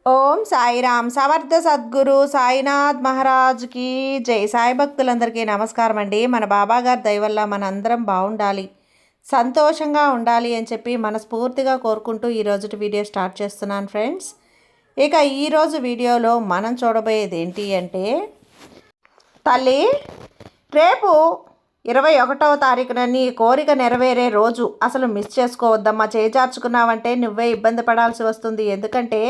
ఓం సాయిరామ్ సమర్థ సద్గురు సాయినాథ్ మహారాజ్కి జై. సాయి భక్తులందరికీ నమస్కారం అండి. మన బాబాగారి దయ వల్ల మనందరం బాగుండాలి, సంతోషంగా ఉండాలి అని చెప్పి మనస్ఫూర్తిగా కోరుకుంటూ ఈరోజు వీడియో స్టార్ట్ చేస్తున్నాను ఫ్రెండ్స్. ఇక ఈరోజు వీడియోలో మనం చూడబోయేది ఏంటి అంటే, తల్లి రేపు 21వ తారీఖున నీ కోరిక నెరవేరే రోజు. అసలు మిస్ చేసుకోవద్దమ్మా. చేజార్చుకున్నావంటే నువ్వే ఇబ్బంది పడాల్సి వస్తుంది. ఎందుకంటే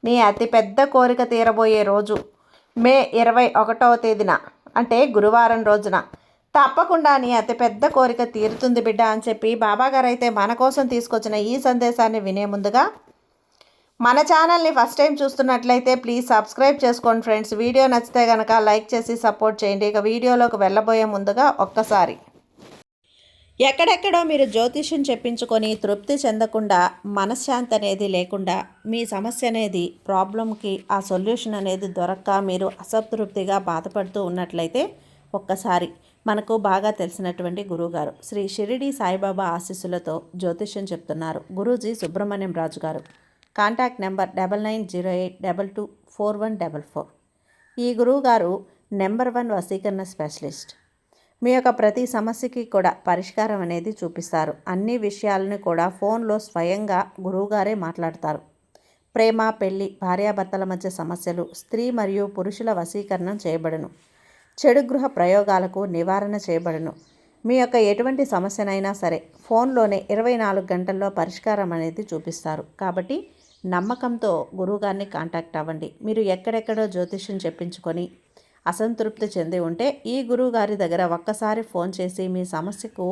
నీ అతిపెద్ద కోరిక తీరబోయే రోజు మే 21వ తేదీన, అంటే గురువారం రోజున తప్పకుండా నీ అతిపెద్ద కోరిక తీరుతుంది బిడ్డ అని చెప్పి బాబాగారు అయితే మన కోసం తీసుకొచ్చిన ఈ సందేశాన్ని వినే ముందుగా మన ఛానల్ని ఫస్ట్ టైం చూస్తున్నట్లయితే ప్లీజ్ సబ్స్క్రైబ్ చేసుకోండి ఫ్రెండ్స్. వీడియో నచ్చితే కనుక లైక్ చేసి సపోర్ట్ చేయండి. ఇక వీడియోలోకి వెళ్ళబోయే ముందుగా ఒక్కసారి, ఎక్కడెక్కడో మీరు జ్యోతిష్యం చెప్పించుకొని తృప్తి చెందకుండా, మనశ్శాంతి అనేది లేకుండా, మీ సమస్య అనేది ప్రాబ్లంకి ఆ సొల్యూషన్ అనేది దొరక్క మీరు అసంతృప్తిగా బాధపడుతూ ఉన్నట్లయితే ఒక్కసారి మనకు బాగా తెలిసినటువంటి గురువుగారు శ్రీ షిరిడి సాయిబాబా ఆశీస్సులతో జ్యోతిష్యం చెప్తున్నారు గురూజీ సుబ్రహ్మణ్యం రాజు గారు. Contact number 9908224144. ఈ గురువుగారు నెంబర్ 1 వశీకరణ స్పెషలిస్ట్. మీ యొక్క ప్రతి సమస్యకి కూడా పరిష్కారం అనేది చూపిస్తారు. అన్ని విషయాలను కూడా ఫోన్లో స్వయంగా గురువుగారే మాట్లాడతారు. ప్రేమ, పెళ్లి, భార్యాభర్తల మధ్య సమస్యలు, స్త్రీ మరియు పురుషుల వశీకరణం చేయబడును. చెడు గృహ ప్రయోగాలకు నివారణ చేయబడును. మీ యొక్క ఎటువంటి సమస్యనైనా సరే ఫోన్లోనే 24 గంటల్లో పరిష్కారం అనేది చూపిస్తారు. కాబట్టి నమ్మకంతో గురువుగారిని కాంటాక్ట్ అవ్వండి. మీరు ఎక్కడెక్కడో జ్యోతిష్యం చెప్పించుకొని అసంతృప్తి చెంది ఉంటే ఈ గురువుగారి దగ్గర ఒక్కసారి ఫోన్ చేసి మీ సమస్యకు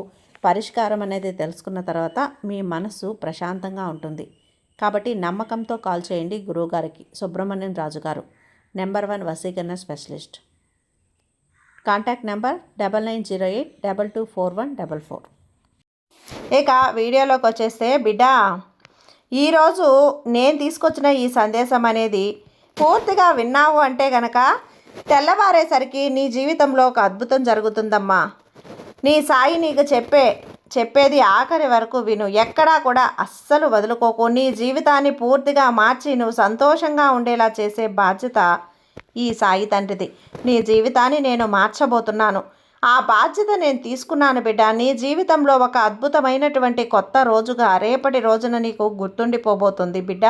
పరిష్కారం అనేది తెలుసుకున్న తర్వాత మీ మనసు ప్రశాంతంగా ఉంటుంది. కాబట్టి నమ్మకంతో కాల్ చేయండి గురువుగారికి. సుబ్రహ్మణ్యం రాజు గారు, నెంబర్ 1 వశీకరణ స్పెషలిస్ట్. Contact number 9908224144. ఇక వీడియోలోకి వచ్చేస్తే, బిడ్డ ఈరోజు నేను తీసుకొచ్చిన ఈ సందేశం అనేది పూర్తిగా విన్నావు అంటే గనక తెల్లవారేసరికి నీ జీవితంలో ఒక అద్భుతం జరుగుతుందమ్మా. నీ సాయి నీకు చెప్పేది ఆఖరి వరకు విను. ఎక్కడా కూడా అస్సలు వదులుకోకు. నీ జీవితాన్ని పూర్తిగా మార్చి నువ్వు సంతోషంగా ఉండేలా చేసే బాధ్యత ఈ సాయి తండ్రిది. నీ జీవితాన్ని నేను మార్చబోతున్నాను. ఆ బాధ్యత నేను తీసుకున్నాను బిడ్డ. నీ జీవితంలో ఒక అద్భుతమైనటువంటి కొత్త రోజుగా రేపటి రోజున నీకు గుర్తుండిపోబోతుంది బిడ్డ.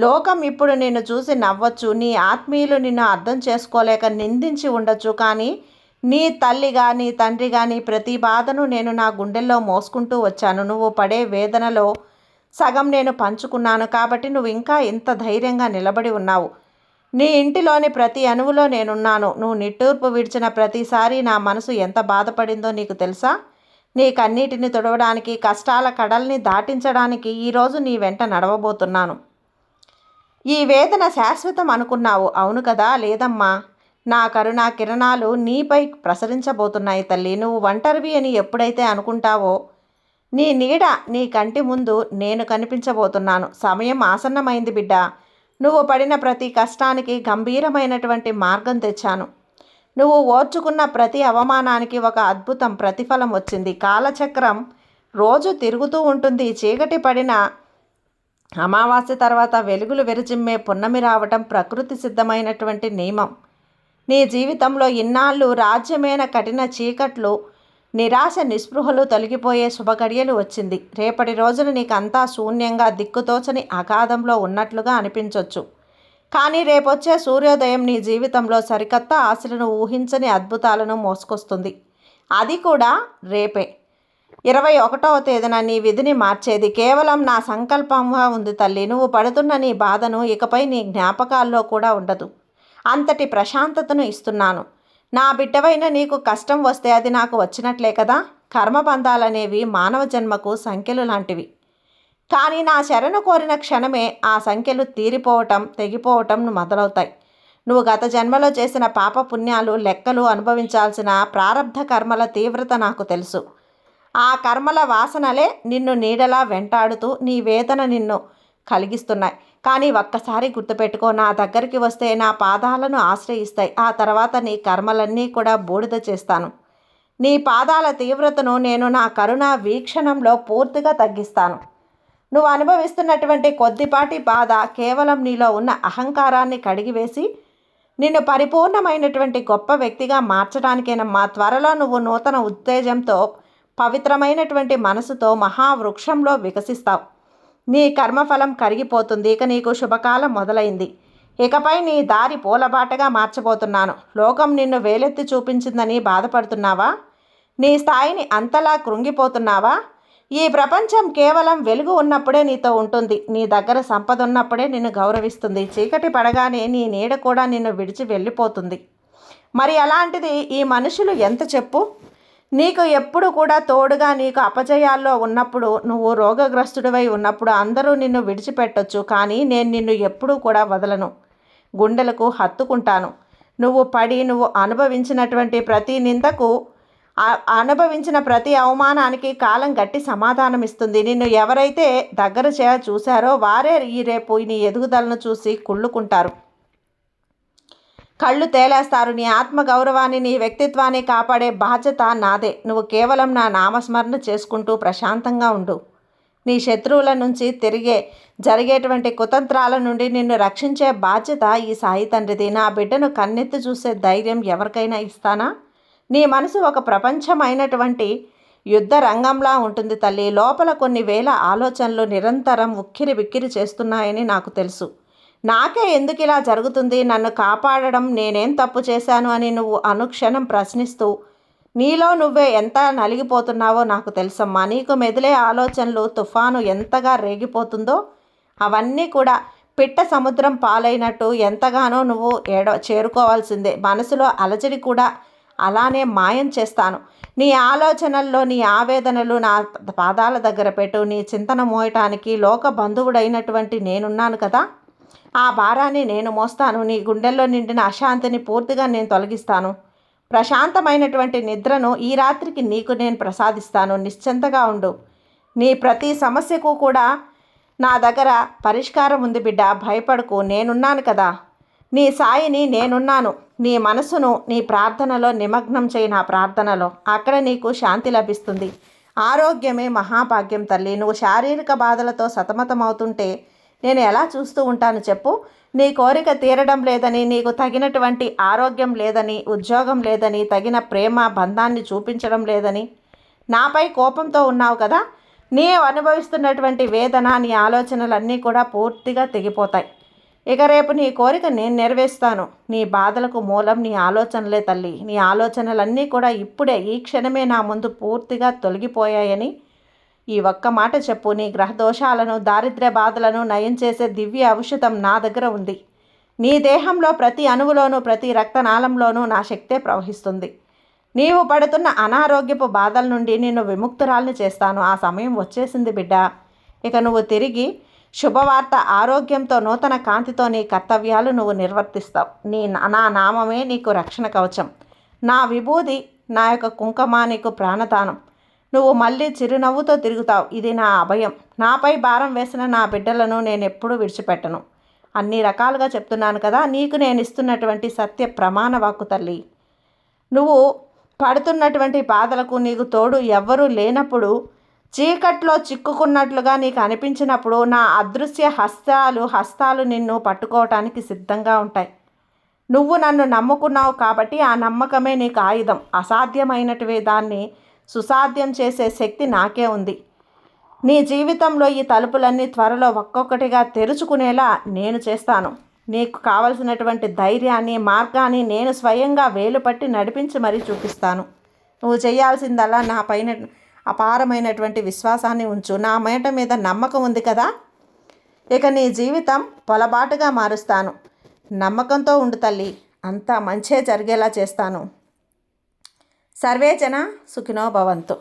లోకం ఇప్పుడు నిన్ను చూసి నవ్వచ్చు, నీ ఆత్మీయులు నిన్ను అర్థం చేసుకోలేక నిందించి ఉండొచ్చు. కానీ నీ తల్లిగా, నీ తండ్రిగా నీ ప్రతి బాధను నేను నా గుండెల్లో మోసుకుంటూ వచ్చాను. నువ్వు పడే వేదనలో సగం నేను పంచుకున్నాను. కాబట్టి నువ్వు ఇంకా ఇంత ధైర్యంగా నిలబడి ఉన్నావు. నీ ఇంటిలోని ప్రతి అణువులో నేనున్నాను. నువ్వు నిట్టూర్పు విడిచిన ప్రతిసారి నా మనసు ఎంత బాధపడిందో నీకు తెలుసా? నీ కన్నీటిని తుడవడానికి, కష్టాల కడల్ని దాటించడానికి ఈరోజు నీ వెంట నడవబోతున్నాను. ఈ వేదన శాశ్వతం అనుకున్నావు, అవును కదా? లేదమ్మా. నా కరుణా కిరణాలు నీపై ప్రసరించబోతున్నాయి తల్లి. నువ్వు ఒంటరివి అని ఎప్పుడైతే అనుకుంటావో నీ నీడ నీ కంటి ముందు నేను కనిపించబోతున్నాను. సమయం ఆసన్నమైంది బిడ్డ. నువ్వు పడిన ప్రతి కష్టానికి గంభీరమైనటువంటి మార్గం తెచ్చాను. నువ్వు ఓర్చుకున్న ప్రతి అవమానానికి ఒక అద్భుతం ప్రతిఫలం వచ్చింది. కాలచక్రం రోజు తిరుగుతూ ఉంటుంది. చీకటి పడిన అమావాస్య తర్వాత వెలుగులు విరజిమ్మే పున్నమి రావటం ప్రకృతి సిద్ధమైనటువంటి నియమం. నీ జీవితంలో ఇన్నాళ్ళు రాజ్యమైన కఠిన చీకట్లు, నిరాశ, నిస్పృహలు తొలగిపోయే శుభగడియలు వచ్చింది. రేపటి రోజున నీకంతా శూన్యంగా, దిక్కుతోచని అగాధంలో ఉన్నట్లుగా అనిపించవచ్చు. కానీ రేపొచ్చే సూర్యోదయం నీ జీవితంలో సరికొత్త ఆశలను, ఊహించని అద్భుతాలను మోసుకొస్తుంది. అది కూడా రేపే 21వ తేదీన నీ విధిని మార్చేది కేవలం నా సంకల్పంగా ఉంది తల్లి. నువ్వు పడుతున్న నీ బాధను ఇకపై నీ జ్ఞాపకాల్లో కూడా ఉండదు. అంతటి ప్రశాంతతను ఇస్తున్నాను. నా బిడ్డవైన నీకు కష్టం వస్తే అది నాకు వచ్చినట్లే కదా. కర్మబంధాలనేవి మానవ జన్మకు సంఖ్యలు లాంటివి. కానీ నా శరణు కోరిన క్షణమే ఆ సంఖ్యలు తీరిపోవటం, తెగిపోవటం మొదలవుతాయి. నువ్వు గత జన్మలో చేసిన పాప పుణ్యాలు లెక్కలు, అనుభవించాల్సిన ప్రారబ్ధ కర్మల తీవ్రత నాకు తెలుసు. ఆ కర్మల వాసనలే నిన్ను నీడలా వెంటాడుతూ నీ వేదన నిన్ను కలిగిస్తున్నాయి. కానీ ఒక్కసారి గుర్తుపెట్టుకో, నా దగ్గరికి వస్తే నా పాదాలను ఆశ్రయిస్తాయి. ఆ తర్వాత నీ కర్మలన్నీ కూడా బూడిద చేస్తాను. నీ పాదాల తీవ్రతను నేను నా కరుణా వీక్షణంలో పూర్తిగా తగ్గిస్తాను. నువ్వు అనుభవిస్తున్నటువంటి కొద్దిపాటి బాధ కేవలం నీలో ఉన్న అహంకారాన్ని కడిగివేసి నిన్ను పరిపూర్ణమైనటువంటి గొప్ప వ్యక్తిగా మార్చడానికేనమ్మా. త్వరలో నువ్వు నూతన ఉత్తేజంతో పవిత్రమైనటువంటి మనసుతో మహావృక్షంలో వికసిస్తావు. నీ కర్మఫలం కరిగిపోతుంది. ఇక నీకు శుభకాలం మొదలైంది. ఇకపై నీ దారి పూలబాటగా మార్చబోతున్నాను. లోకం నిన్ను వేలెత్తి చూపించిందని బాధపడుతున్నావా? నీ స్థాయిని అంతలా కృంగిపోతున్నావా? ఈ ప్రపంచం కేవలం వెలుగు ఉన్నప్పుడే నీతో ఉంటుంది. నీ దగ్గర సంపద ఉన్నప్పుడే నిన్ను గౌరవిస్తుంది. చీకటి పడగానే నీ నీడ కూడా నిన్ను విడిచి వెళ్ళిపోతుంది. మరి అలాంటిది ఈ మనుషులు ఎంత చెప్పు? నీకు ఎప్పుడు కూడా తోడుగా, నీకు అపజయాల్లో ఉన్నప్పుడు, నువ్వు రోగగ్రస్తుడివై ఉన్నప్పుడు అందరూ నిన్ను విడిచిపెట్టొచ్చు, కానీ నేను నిన్ను ఎప్పుడూ కూడా వదలను. గుండెలకు హత్తుకుంటాను. నువ్వు అనుభవించినటువంటి ప్రతి నిందకు, అనుభవించిన ప్రతి అవమానానికి కాలం గట్టి సమాధానం ఇస్తుంది. నిన్ను ఎవరైతే దగ్గర చూశారో వారే రేపు నీ ఎదుగుదలను చూసి కుళ్ళుకుంటారు, కళ్ళు తేలేస్తారు. నీ ఆత్మగౌరవాన్ని, నీ వ్యక్తిత్వాన్ని కాపాడే బాధ్యత నాదే. నువ్వు కేవలం నా నామస్మరణ చేసుకుంటూ ప్రశాంతంగా ఉండు. నీ శత్రువుల నుంచి జరిగేటువంటి కుతంత్రాల నుండి నిన్ను రక్షించే బాధ్యత ఈ సాయి తండ్రిది. నా బిడ్డను కన్నెత్తి చూసే ధైర్యం ఎవరికైనా ఇస్తానా? నీ మనసు ఒక ప్రపంచమైనటువంటి యుద్ధ రంగంలా ఉంటుంది తల్లి. లోపల కొన్ని వేల ఆలోచనలు నిరంతరం ఉక్కిరి బిక్కిరి చేస్తున్నాయని నాకు తెలుసు. నాకే ఎందుకు ఇలా జరుగుతుంది, నన్ను కాపాడడం నేనేం తప్పు చేశాను అని నువ్వు అనుక్షణం ప్రశ్నిస్తూ నీలో నువ్వే ఎంత నలిగిపోతున్నావో నాకు తెలుసమ్మా. నీకు మెదిలే ఆలోచనలు తుఫాను ఎంతగా రేగిపోతుందో అవన్నీ కూడా పిట్ట సముద్రం పాలైనట్టు ఎంతగానో నువ్వు చేరుకోవాల్సిందే. మనసులో అలజడి కూడా అలానే మాయం చేస్తాను. నీ ఆలోచనల్లో నీ ఆవేదనలు నా పాదాల దగ్గర పెట్టు. నీ చింతన మోయటానికి లోక బంధువుడైనటువంటి నేనున్నాను కదా, ఆ భారాన్ని నేను మోస్తాను. నీ గుండెల్లో నిండిన అశాంతిని పూర్తిగా నేను తొలగిస్తాను. ప్రశాంతమైనటువంటి నిద్రను ఈ రాత్రికి నీకు నేను ప్రసాదిస్తాను. నిశ్చింతగా ఉండు. నీ ప్రతి సమస్యకు కూడా నా దగ్గర పరిష్కారం ఉంది బిడ్డ. భయపడకు, నేనున్నాను కదా. నీ సాయిని నేనున్నాను. నీ మనసును నీ ప్రార్థనలో నిమగ్నం చేయి. నా ప్రార్థనలో అక్కడ నీకు శాంతి లభిస్తుంది. ఆరోగ్యమే మహాభాగ్యం తల్లి. నువ్వు శారీరక బాధలతో సతమతమవుతుంటే నేను ఎలా చూస్తూ ఉంటాను చెప్పు? నీ కోరిక తీరడం లేదని, నీకు తగినటువంటి ఆరోగ్యం లేదని, ఉద్యోగం లేదని, తగిన ప్రేమ బంధాన్ని చూపించడం లేదని నాపై కోపంతో ఉన్నావు కదా. నీవు అనుభవిస్తున్నటువంటి వేదన, నీ ఆలోచనలన్నీ కూడా పూర్తిగా తెగిపోతాయి. ఇక రేపు నీ కోరిక నేను నెరవేరుస్తాను. నీ బాధలకు మూలం నీ ఆలోచనలే తల్లి. నీ ఆలోచనలన్నీ కూడా ఇప్పుడే ఈ క్షణమే నా ముందు పూర్తిగా తొలగిపోయాయని ఈ ఒక్క మాట చెప్పు. నీ గ్రహదోషాలను, దారిద్ర్య బాధలను నయం చేసే దివ్య ఔషధం నా దగ్గర ఉంది. నీ దేహంలో ప్రతి అణువులోనూ, ప్రతి రక్తనాళంలోనూ నా శక్తే ప్రవహిస్తుంది. నీవు పడుతున్న అనారోగ్యపు బాధల నుండి నిన్ను విముక్తురాల్ని చేస్తాను. ఆ సమయం వచ్చేసింది బిడ్డ. ఇక నువ్వు తిరిగి శుభవార్త, ఆరోగ్యంతో, నూతన కాంతితో నీ కర్తవ్యాలు నువ్వు నిర్వర్తిస్తావు. నా నామమే నీకు రక్షణ కవచం. నా విభూది, నా యొక్క కుంకుమ నీకు ప్రాణదానం. నువ్వు మళ్ళీ చిరునవ్వుతో తిరుగుతావు. ఇది నా అభయం. నాపై భారం వేసిన నా బిడ్డలను నేను ఎప్పుడూ విడిచిపెట్టను. అన్ని రకాలుగా చెప్తున్నాను కదా. నీకు నేను ఇస్తున్నటువంటి సత్య ప్రమాణ వాక్కు తల్లి. నువ్వు పడుతున్నటువంటి బాధలకు నీకు తోడు ఎవ్వరూ లేనప్పుడు, చీకట్లో చిక్కుకున్నట్లుగా నీకు అనిపించినప్పుడు నా అదృశ్య హస్తాలు నిన్ను పట్టుకోవటానికి సిద్ధంగా ఉంటాయి. నువ్వు నన్ను నమ్ముకున్నావు కాబట్టి ఆ నమ్మకమే నీకు ఆయుధం. అసాధ్యమైనటువంటి దాన్ని సుసాధ్యం చేసే శక్తి నాకే ఉంది. నీ జీవితంలో ఈ తలుపులన్నీ త్వరలో ఒక్కొక్కటిగా తెరుచుకునేలా నేను చేస్తాను. నీకు కావలసినటువంటి ధైర్యాన్ని, మార్గాన్ని నేను స్వయంగా వేలుపట్టి నడిపించి మరీ చూపిస్తాను. నువ్వు చేయాల్సిందల్లా నా పైన అపారమైనటువంటి విశ్వాసాన్ని ఉంచు. నా మాట మీద నమ్మకం ఉంది కదా. ఇక నీ జీవితం పొలబాటుగా మారుస్తాను. నమ్మకంతో ఉండు తల్లి. అంతా మంచే జరిగేలా చేస్తాను. సర్వే జన సుఖినో భవంతు.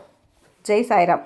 జై సాయిరామ్.